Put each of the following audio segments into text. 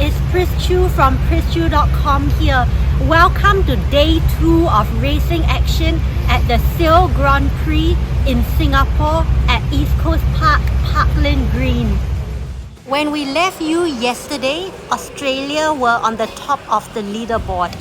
guys, Chris Chu from chrischu.com here. Welcome to day 2 of racing action at the Sail Grand Prix in Singapore at East Coast Park, Parkland Green. When we left you yesterday, Australia were on the top of the leaderboard.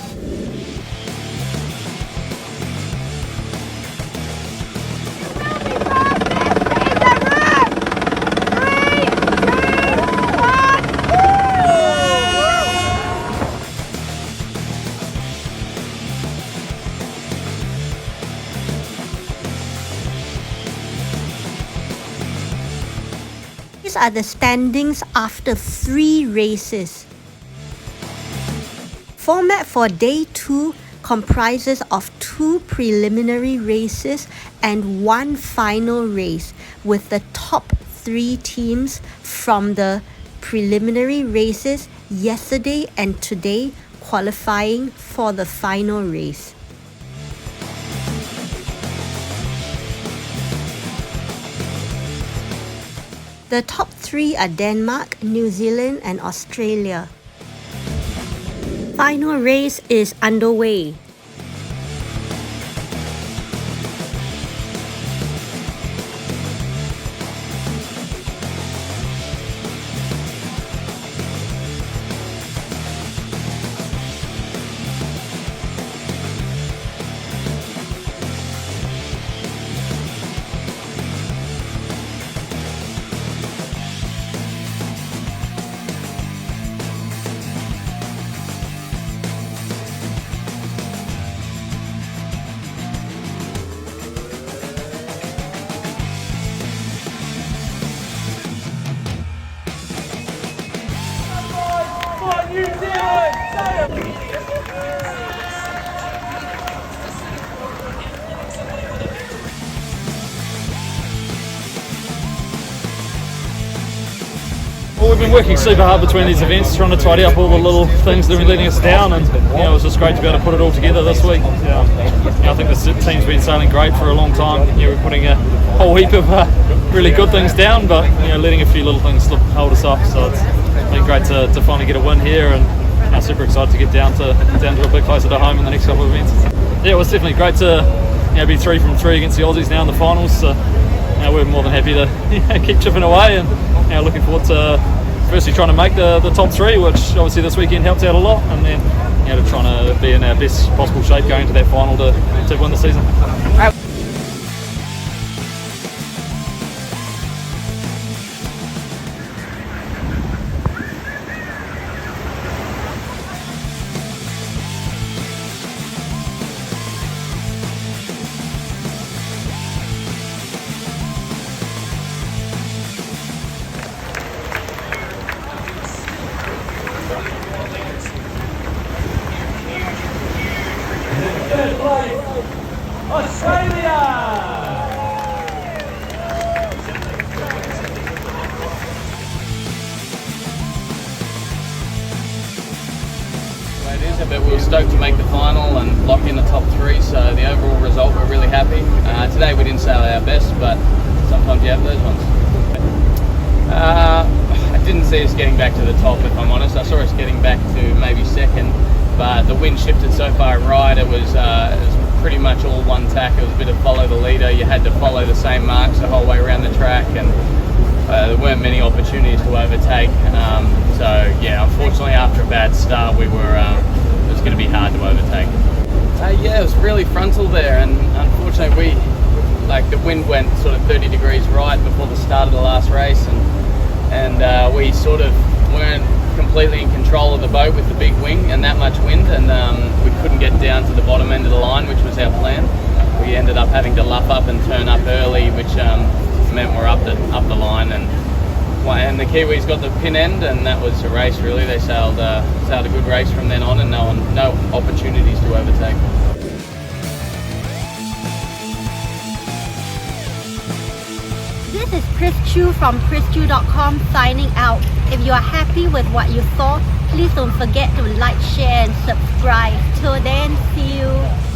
These are the standings after 3 races. Format for day 2 comprises of 2 preliminary races and 1 final race, with the top 3 teams from the preliminary races yesterday and today qualifying for the final race. The top 3 are Denmark, New Zealand and Australia. Final race is underway. Well, we've been working super hard between these events, trying to tidy up all the little things that have been letting us down, and it was just great to be able to put it all together this week. I think the team's been sailing great for a long time. We're putting a whole heap of really good things down, but letting a few little things hold us up. So it's been great to finally get a win here, and I'm super excited to get down to a bit closer to home in the next couple of events. Yeah, it was definitely great to be 3 from 3 against the Aussies now in the finals. So we're more than happy to keep chipping away, and looking forward to firstly trying to make the top 3, which obviously this weekend helped out a lot, and then to trying to be in our best possible shape going into that final to win the season. Third place, Australia! It is, but we were stoked to make the final and lock in the top 3, so the overall result, we're really happy. Today we didn't sail our best, but sometimes you have those ones. I didn't see us getting back to the top, if I'm honest. I saw us getting back to maybe 2nd, but the wind shifted so far right, it was pretty much all one tack. It was a bit of follow the leader. You had to follow the same marks the whole way around the track, and there weren't many opportunities to overtake. So yeah, unfortunately after a bad start, it was going to be hard to overtake. Yeah, it was really frontal there, and unfortunately the wind went sort of 30 degrees right before the start of the last race, and we sort of weren't completely in control of the boat with the big wing and that much wind, and we couldn't get down to the bottom end of the line, which was our plan. We ended up having to luff up and turn up early, which meant we're up the line, and the Kiwis got the pin end, and that was a race really. They sailed a good race from then on, and no opportunities to overtake. This is Chris Chu from chrischu.com signing out. If you are happy with what you saw, please don't forget to like, share and subscribe. Till then, see you.